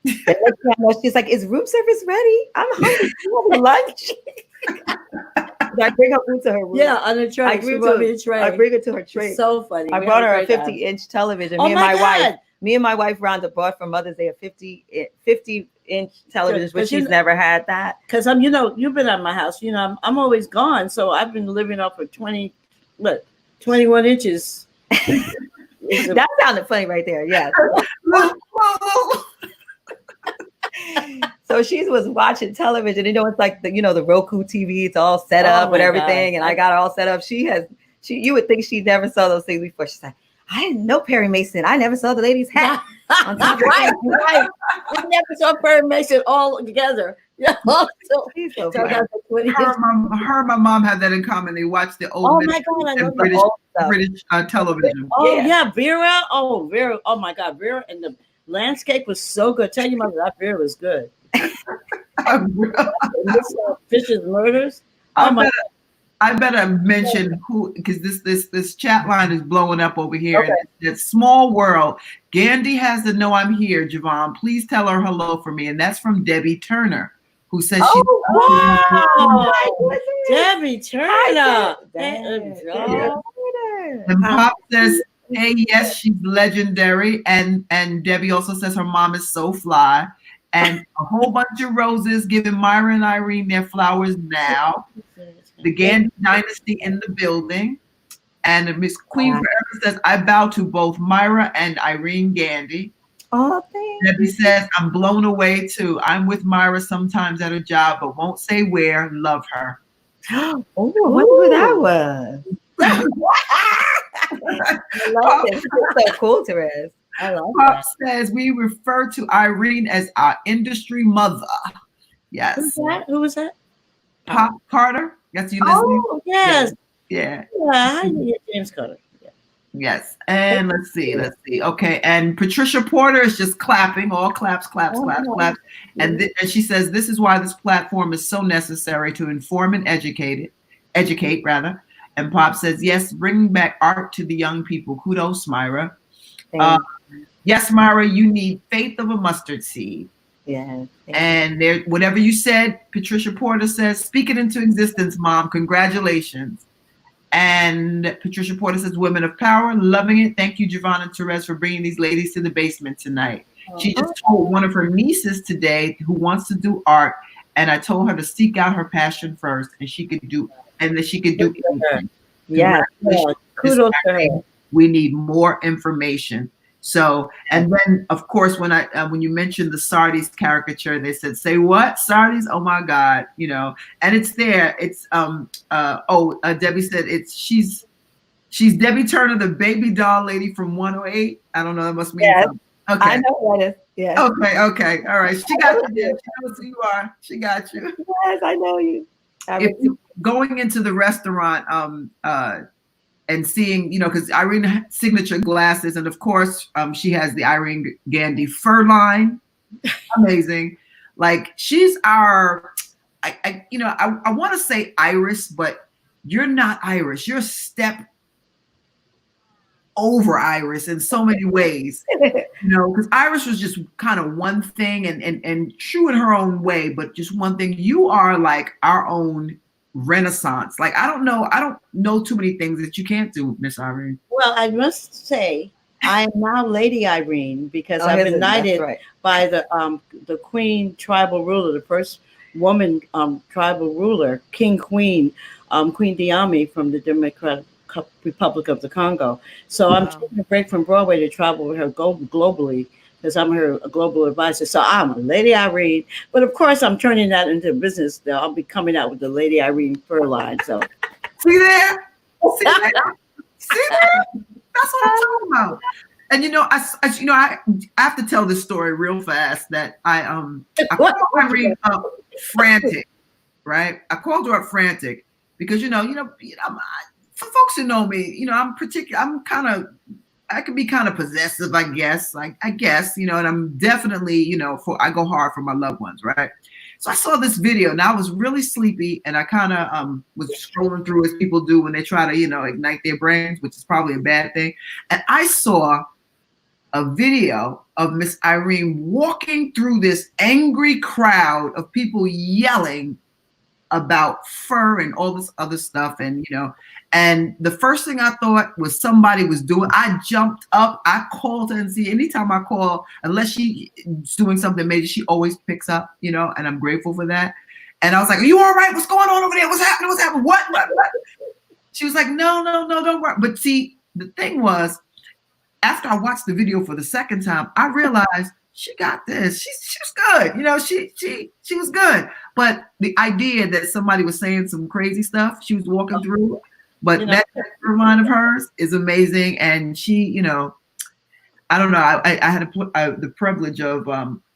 [SPEAKER 1] The next thing I know, she's like, is room service ready? I'm hungry. You want lunch? I bring her food to her room.
[SPEAKER 4] Yeah, on the tray.
[SPEAKER 1] I
[SPEAKER 4] She
[SPEAKER 1] bring
[SPEAKER 4] brought
[SPEAKER 1] her-
[SPEAKER 4] me a tray.
[SPEAKER 1] I bring it to her
[SPEAKER 4] It's
[SPEAKER 1] tray.
[SPEAKER 4] so funny.
[SPEAKER 1] I
[SPEAKER 4] We
[SPEAKER 1] brought
[SPEAKER 4] had
[SPEAKER 1] her a
[SPEAKER 4] great time.
[SPEAKER 1] 50-inch television.
[SPEAKER 4] Oh
[SPEAKER 1] Me and
[SPEAKER 4] my
[SPEAKER 1] my
[SPEAKER 4] God.
[SPEAKER 1] wife rounded bought for Mother's Day a 50-inch television,
[SPEAKER 4] Good,
[SPEAKER 1] but
[SPEAKER 4] 'cause you
[SPEAKER 1] she's
[SPEAKER 4] know-
[SPEAKER 1] never had that.
[SPEAKER 4] Because you've been at my house. I'm always gone, so I've been living off of 21 inches.
[SPEAKER 1] That sounded funny right there. Yes. So she was watching television. You know, it's like the Roku TV. It's all set
[SPEAKER 4] Oh
[SPEAKER 1] up with
[SPEAKER 4] my
[SPEAKER 1] everything,
[SPEAKER 4] God.
[SPEAKER 1] and I got it all set up. You would think she never saw those things before. She's like, I didn't know Perry Mason. I never saw the lady's hat on top of
[SPEAKER 4] right,
[SPEAKER 1] the
[SPEAKER 4] right. We never saw Perry Mason all together. Yeah. So,
[SPEAKER 1] She's so
[SPEAKER 4] so
[SPEAKER 1] funny.
[SPEAKER 4] that's the 20
[SPEAKER 2] Her and my mom had that in common. They watched the old
[SPEAKER 4] Oh
[SPEAKER 2] men
[SPEAKER 4] my God, I
[SPEAKER 2] and
[SPEAKER 4] love
[SPEAKER 2] British,
[SPEAKER 1] old stuff.
[SPEAKER 2] British television.
[SPEAKER 4] Oh
[SPEAKER 1] Yeah.
[SPEAKER 4] yeah, Vera. Oh Vera. Oh my God, Vera, and the landscape was so good. Tell you, mother, that Vera was good. Fisher's Murders. Oh my.
[SPEAKER 2] I better mention who, because this chat line is blowing up over here.
[SPEAKER 1] Okay.
[SPEAKER 2] It's Small World. Gandhi has to know I'm here, Javon. Please tell her hello for me. And that's from Debbie Turner, who says
[SPEAKER 4] Wow. Debbie Turner.
[SPEAKER 1] Hi,
[SPEAKER 4] Yeah.
[SPEAKER 2] and Pop says, hey, yes, she's legendary. And Debbie also says her mom is so fly. And a whole bunch of roses giving Myra and Irene their flowers now. The Gandhi dynasty in the building. And Miss Queen Forever says, I bow to both Myra and Irene Gandhi.
[SPEAKER 1] Oh, thanks.
[SPEAKER 2] Debbie says, I'm blown away too. I'm with Myra sometimes at her job, but won't say where. Love her.
[SPEAKER 1] Oh, I wonder who that was. I love it. It's so cool, Therese. I love
[SPEAKER 2] Pop
[SPEAKER 1] that.
[SPEAKER 2] says, we refer to Irene as our industry mother. Yes.
[SPEAKER 4] Who was that?
[SPEAKER 2] Pop Carter. Yes, you listening?
[SPEAKER 4] Oh yes.
[SPEAKER 2] Yeah.
[SPEAKER 4] Yeah, I knew James Carter. Yeah.
[SPEAKER 2] Yes. And let's see. Okay. And Patricia Porter is just clapping, all claps. And she says, this is why this platform is so necessary to inform and educate rather. And Pop says, yes, bringing back art to the young people. Kudos, Myra. Yes, Myra, you need faith of a mustard seed.
[SPEAKER 1] Yeah.
[SPEAKER 2] And there, whatever you said, Patricia Porter says, speak it into existence, Mom. Congratulations. And Patricia Porter says, women of power, loving it. Thank you, Javon and Therese, for bringing these ladies to the basement tonight. She just told one of her nieces today who wants to do art, and I told her to seek out her passion first, and she could do anything.
[SPEAKER 1] Yeah.
[SPEAKER 4] Kudos to her.
[SPEAKER 2] We need more information. So, and then of course, when you mentioned the Sardis caricature, they said, say what? Sardis? Oh my God, and it's there. It's, Debbie said she's Debbie Turner, the baby doll lady from 108. I don't know. That must mean something. Okay.
[SPEAKER 1] I know what it is. Yeah.
[SPEAKER 2] Okay. All right. She got you there. She knows who you are. She got you.
[SPEAKER 1] Yes, I know you.
[SPEAKER 2] Going into the restaurant, and seeing, because Irene had signature glasses, and of course, she has the Irene Gandhi fur line. Amazing. Like, she's our, I want to say Iris, but you're not Iris. You're a step over Iris in so many ways, because Iris was just kind of one thing and true in her own way, but just one thing. You are like our own Renaissance. Like, I don't know too many things that you can't do, Miss Irene.
[SPEAKER 4] Well, I must say, I am now Lady Irene because I've been knighted by the Queen tribal ruler, the first woman tribal ruler, Queen Diami from the Democratic Republic of the Congo. So I'm
[SPEAKER 3] Wow.
[SPEAKER 4] taking a break from Broadway to travel with her globally because I'm her global advisor. So I'm Lady Irene, but of course I'm turning that into business. Now I'll be coming out with the Lady Irene fur line. So
[SPEAKER 2] See there? See there? See there? That's what I'm talking about. And I have to tell this story real fast that I called Irene up frantic, right? I called her up frantic because for folks who know me, I can be kind of possessive, I guess. And I'm definitely, I go hard for my loved ones, right? So I saw this video and I was really sleepy and I kind of was scrolling through as people do when they try to, ignite their brains, which is probably a bad thing. And I saw a video of Miss Irene walking through this angry crowd of people yelling about fur and all this other stuff. And the first thing I thought was somebody was doing, I jumped up, I called her, and see, anytime I call, unless she's doing something major, she always picks up, and I'm grateful for that. And I was like, are you all right? What's going on over there? What's happening? What's happening? What? She was like, no, don't worry. But see, the thing was, after I watched the video for the second time, I realized she got this. She was good. She was good. But the idea that somebody was saying some crazy stuff she was walking through, but that line of hers is amazing. And she, I don't know. I had the privilege of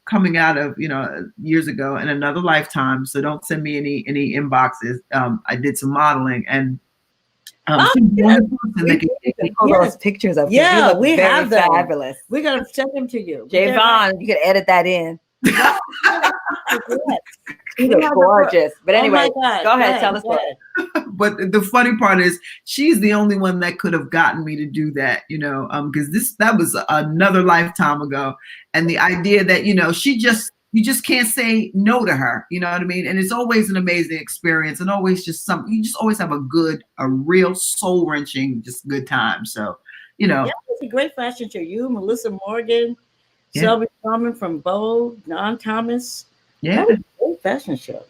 [SPEAKER 2] coming out of, years ago in another lifetime. So don't send me any inboxes. I did some modeling and
[SPEAKER 1] those pictures of you.
[SPEAKER 4] Yeah,
[SPEAKER 1] You look
[SPEAKER 4] we
[SPEAKER 1] very
[SPEAKER 4] have them.
[SPEAKER 1] fabulous.
[SPEAKER 4] We're gonna send them to you.
[SPEAKER 1] Javon, you could edit that in. You look
[SPEAKER 4] Yeah.
[SPEAKER 1] gorgeous. But anyway,
[SPEAKER 4] Oh my God,
[SPEAKER 1] go ahead, tell us what.
[SPEAKER 2] But the funny part is she's the only one that could have gotten me to do that, because that was another lifetime ago. And the idea that, you just can't say no to her, you know what I mean? And it's always an amazing experience and always just you just always have a real soul wrenching, just good time. So,
[SPEAKER 4] Yeah, it's a great fashion show. You, Melissa Morgan, Selby Carmen from Bow, Don Thomas.
[SPEAKER 2] Yeah.
[SPEAKER 4] That was a great fashion show.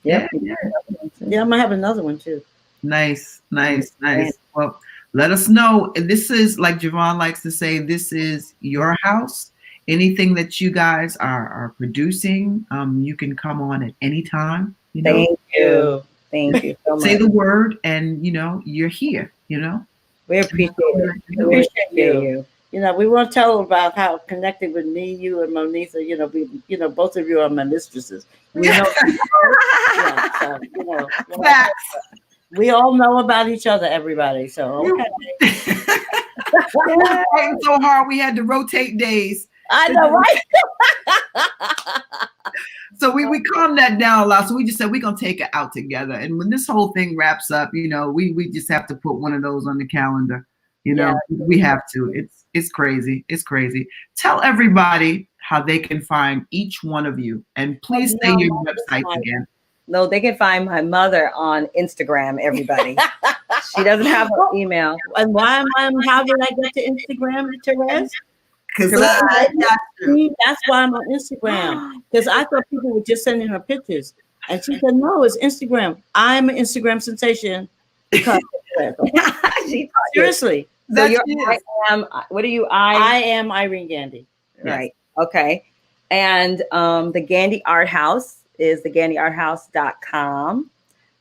[SPEAKER 1] Yeah.
[SPEAKER 4] Yeah, I'm gonna have another one too.
[SPEAKER 2] Nice. Well, let us know. And this is, like Javon likes to say, this is your house. Anything that you guys are producing, you can come on at any time.
[SPEAKER 1] Thank you. Thank you so much.
[SPEAKER 2] Say the word and, you're here,
[SPEAKER 4] We appreciate it. We appreciate you. We won't tell about how connected with me, you, and Monisa. Both of you are my mistresses. We know.
[SPEAKER 2] Facts.
[SPEAKER 4] We all know about each other, everybody. So okay.
[SPEAKER 2] Fighting so hard, we had to rotate days.
[SPEAKER 4] I know, right?
[SPEAKER 2] So we calmed that down a lot. So we just said we're gonna take it out together. And when this whole thing wraps up, we just have to put one of those on the calendar. We have to. It's crazy. It's crazy. Tell everybody how they can find each one of you, and please say your websites again.
[SPEAKER 1] No, they can find my mother on Instagram. Everybody, she doesn't have an email.
[SPEAKER 4] And how did I get to Instagram, Therese?
[SPEAKER 2] Because
[SPEAKER 4] that's why I'm on Instagram. Because I thought people were just sending her pictures. And she said, no, it's Instagram. I'm an Instagram sensation. Because seriously.
[SPEAKER 1] So what are you?
[SPEAKER 4] I am Irene Gandy.
[SPEAKER 1] Right. Yes. Okay. And the Gandy Art House is thegandyarthouse.com.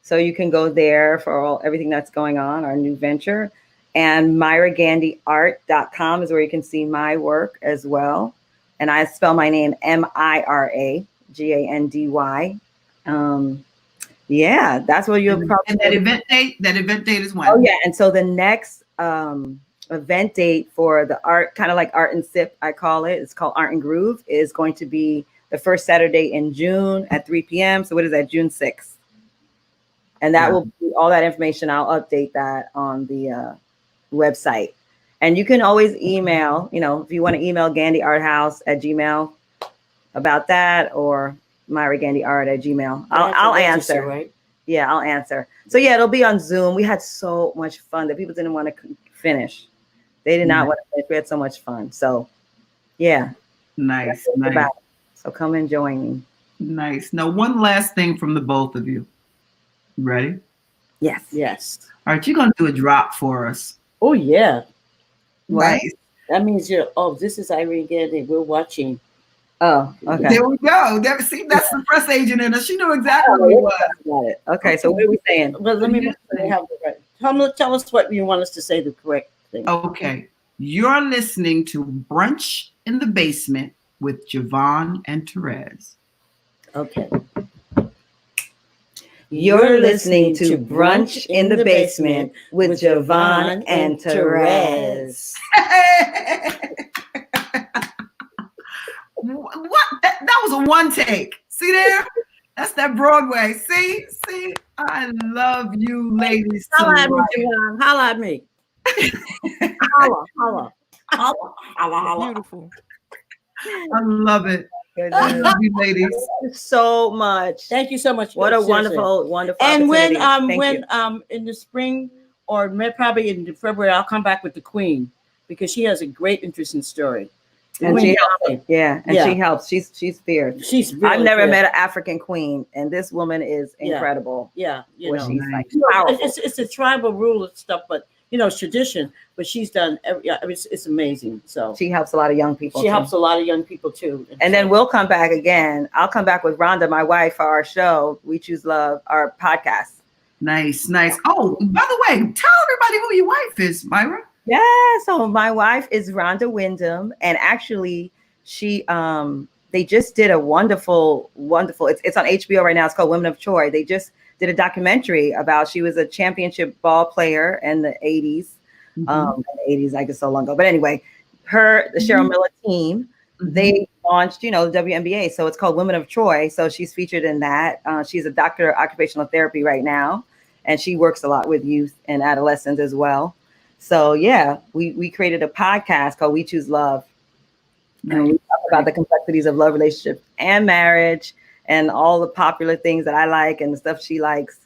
[SPEAKER 1] So you can go there for everything that's going on, our new venture. And MyraGandyArt.com is where you can see my work as well. And I spell my name MiraGandy. Yeah, that's what you'll probably.
[SPEAKER 2] And that event date is when?
[SPEAKER 1] Oh yeah, and so the next event date for the art, kind of like Art and Sip, I call it. It's called Art and Groove. Is going to be the first Saturday in June at 3 p.m. So what is that? June 6th. And that will be all that information. I'll update that on the website. And you can always email, if you want to email GandyArtHouse@gmail about that, or MyraGandyArt@gmail. I'll answer. Right? Yeah, I'll answer. So yeah, it'll be on Zoom. We had so much fun that people didn't want to finish. They did not want to finish. We had so much fun. So yeah.
[SPEAKER 2] Nice.
[SPEAKER 1] So come and join me.
[SPEAKER 2] Nice. Now, one last thing from the both of you. Ready?
[SPEAKER 1] Yes.
[SPEAKER 4] Yes.
[SPEAKER 2] All right, you're gonna do a drop for us.
[SPEAKER 4] Oh yeah.
[SPEAKER 1] What?
[SPEAKER 2] Nice.
[SPEAKER 4] That means you're. Oh, this is Irene Gandy. We're watching.
[SPEAKER 1] Oh, okay.
[SPEAKER 2] There we go. See, that's the press agent in us. She knew exactly what it was.
[SPEAKER 1] Got it. Okay, so what are we saying?
[SPEAKER 4] Well, let me have the right. Tell us what you want us to say. The correct thing.
[SPEAKER 2] Okay, you're listening to Brunch in the Basement with Javon and Therese.
[SPEAKER 4] Okay.
[SPEAKER 1] You're listening to Brunch in the Basement with Javon and Therese.
[SPEAKER 2] What? That was a one take. See there? That's that Broadway. See? I love you ladies.
[SPEAKER 4] Holla at me, Javon. Holla at me. Holla.
[SPEAKER 3] Beautiful.
[SPEAKER 2] I love it. I love you ladies.
[SPEAKER 1] Thank you so much.
[SPEAKER 4] Thank you so much.
[SPEAKER 1] What a
[SPEAKER 4] Seriously.
[SPEAKER 1] wonderful
[SPEAKER 4] And when
[SPEAKER 1] opportunity. Thank you.
[SPEAKER 4] in the spring or probably in February, I'll come back with the Queen because she has a great interesting story.
[SPEAKER 1] And she helps.
[SPEAKER 4] Queen,
[SPEAKER 1] Yeah, and
[SPEAKER 4] Yeah.
[SPEAKER 1] she helps. She's fierce.
[SPEAKER 4] she's really
[SPEAKER 1] I've never
[SPEAKER 4] good.
[SPEAKER 1] met an African queen, and this woman is
[SPEAKER 4] Yeah.
[SPEAKER 1] incredible.
[SPEAKER 4] Yeah, you
[SPEAKER 1] Where
[SPEAKER 4] know.
[SPEAKER 1] she's like
[SPEAKER 4] You know,
[SPEAKER 1] powerful.
[SPEAKER 4] it's a tribal rule and stuff, but you know, it's tradition. But she's done. It's amazing. So
[SPEAKER 1] She helps a lot of young people.
[SPEAKER 4] she
[SPEAKER 1] too.
[SPEAKER 4] helps a lot of young people too.
[SPEAKER 1] And then we'll come back again. I'll come back with Rhonda, my wife, for our show, We Choose Love, our podcast.
[SPEAKER 2] Nice. Oh, by the way, tell everybody who your wife is, Myra.
[SPEAKER 1] Yeah, so my wife is Rhonda Wyndham, and actually she they just did a wonderful it's on HBO right now. It's called Women of Troy. They just did a documentary about she was a championship ball player in the 80s. In the 80s, I guess so long ago. But anyway, the Cheryl Miller team, they launched, the WNBA. So it's called Women of Troy. So she's featured in that. She's a doctor of occupational therapy right now, and she works a lot with youth and adolescents as well. So yeah, we created a podcast called We Choose Love. And we talk about the complexities of love, relationships, and marriage, and all the popular things that I like and the stuff she likes.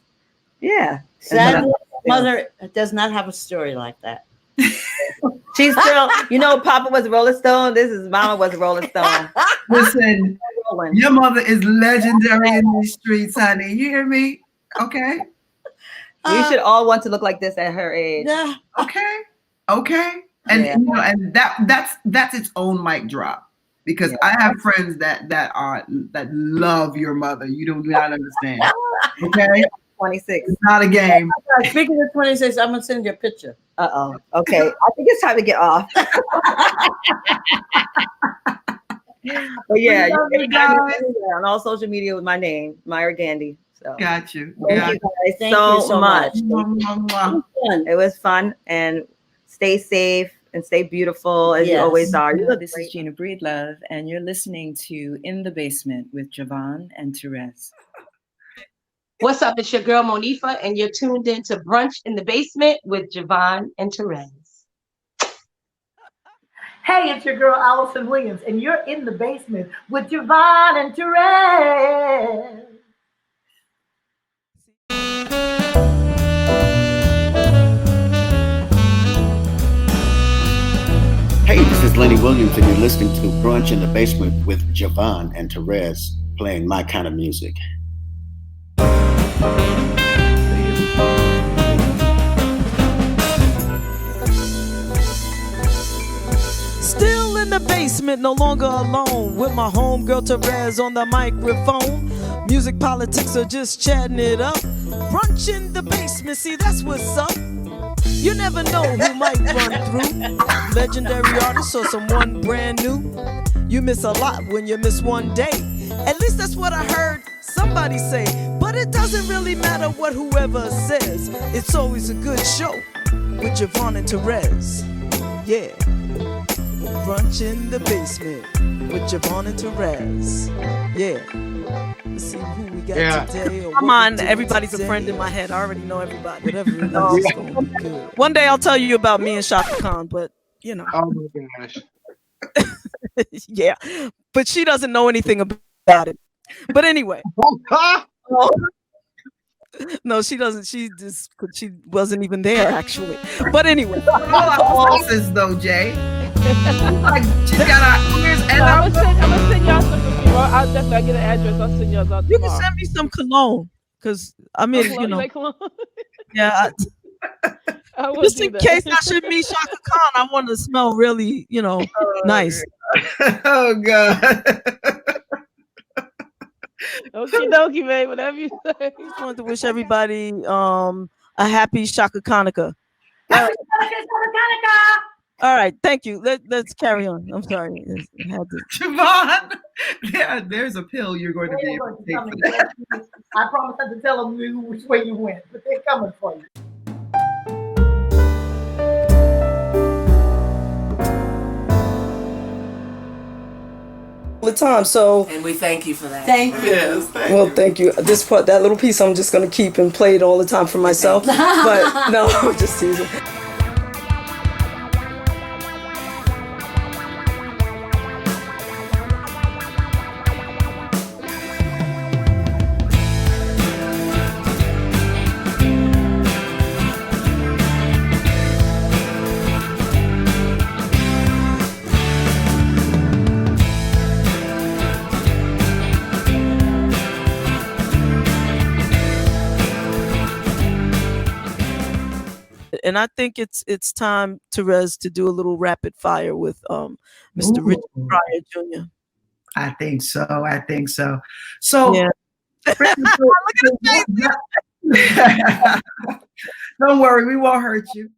[SPEAKER 1] Yeah.
[SPEAKER 4] sadly, mother does not have a story like that.
[SPEAKER 1] She's still, Papa was a Rolling Stone. This is Mama was a Rolling Stone.
[SPEAKER 2] Listen, your mother is legendary in these streets, honey. You hear me? Okay.
[SPEAKER 1] We should all want to look like this at her age.
[SPEAKER 4] Yeah.
[SPEAKER 2] Okay. And
[SPEAKER 1] Yeah.
[SPEAKER 2] and that's its own mic drop, because I have friends that love your mother. You do not understand. Okay,
[SPEAKER 1] 26.
[SPEAKER 2] it's not a game.
[SPEAKER 4] Speaking of 26, I'm gonna send you a picture.
[SPEAKER 1] Okay. I think it's time to get off. But yeah, you
[SPEAKER 2] love you
[SPEAKER 1] can find me
[SPEAKER 2] guys.
[SPEAKER 1] anywhere on all social media with my name, Myra Gandy. So
[SPEAKER 2] Got you.
[SPEAKER 1] thank
[SPEAKER 2] Got
[SPEAKER 1] you guys
[SPEAKER 4] Thank you so much.
[SPEAKER 2] you.
[SPEAKER 1] It was fun, and stay safe and stay beautiful as you
[SPEAKER 4] Yes.
[SPEAKER 1] always are. You look
[SPEAKER 5] This
[SPEAKER 1] great.
[SPEAKER 5] is Gina Breedlove, and you're listening to In the Basement with Javon and Therese.
[SPEAKER 6] What's up? It's your girl Monifa, and you're tuned in to Brunch in the Basement with Javon and Therese.
[SPEAKER 7] Hey, it's your girl Allison Williams, and you're in the basement with Javon and Therese.
[SPEAKER 8] Hey, this is Lenny Williams, and you're listening to Brunch in the Basement with Javon and Therese, playing my kind of music.
[SPEAKER 3] Still in the basement, no longer alone, with my homegirl Therese on the microphone. Music, politics, or just chatting it up. Brunch in the basement, see that's what's up. You never know who might run through. Legendary artist or someone brand new. You miss a lot when you miss one day. At least that's what I heard somebody say. But it doesn't really matter what whoever says. It's always a good show with Javon and Therese. Yeah. Brunch in the basement with Javon and Therese. Yeah. Let's see who we got today. Or
[SPEAKER 9] Come
[SPEAKER 3] what
[SPEAKER 9] on,
[SPEAKER 3] we do
[SPEAKER 9] everybody's
[SPEAKER 3] today.
[SPEAKER 9] a friend in my head. I already know everybody.
[SPEAKER 3] Whatever it is, it's gonna be good. One day I'll tell you about me and Shaka Khan, but
[SPEAKER 10] Oh my gosh.
[SPEAKER 3] yeah. But she doesn't know anything about it. But anyway. No, she doesn't. She wasn't even there actually. But anyway.
[SPEAKER 2] All our bosses though, Jay. Like she got our ears and
[SPEAKER 9] I'm gonna send y'all some perfume. I'll definitely get an address. I'll send y'all out
[SPEAKER 3] You can
[SPEAKER 9] tomorrow.
[SPEAKER 3] send me some cologne. Cause I mean,
[SPEAKER 9] Oh, you like cologne?
[SPEAKER 3] Yeah.
[SPEAKER 9] I will
[SPEAKER 3] Just
[SPEAKER 9] do
[SPEAKER 3] in
[SPEAKER 9] that.
[SPEAKER 3] case I should meet Shaka Khan, I want to smell really, nice.
[SPEAKER 2] Oh God.
[SPEAKER 9] Okie dokie, babe. Whatever you say.
[SPEAKER 3] Just wanted to wish everybody a happy Shaka Hanukkah. All right, thank you. Let's carry on. I'm sorry. I had to.
[SPEAKER 2] Javon, there's a pill you're going to be able to take for that.
[SPEAKER 7] I promise not to tell them which way you went, but they're coming for you.
[SPEAKER 10] The time, so
[SPEAKER 11] and we thank you for that.
[SPEAKER 10] Thank you.
[SPEAKER 8] Yes, thank
[SPEAKER 10] Well,
[SPEAKER 8] you.
[SPEAKER 10] thank you. This part, that little piece, I'm just gonna keep and play it all the time for myself. But no, I'm just teasing.
[SPEAKER 3] And I think it's time, Therese, to do a little rapid fire with Mr. Richard Pryor Jr.
[SPEAKER 2] I think so. So
[SPEAKER 3] Yeah.
[SPEAKER 2] don't worry, we won't hurt you.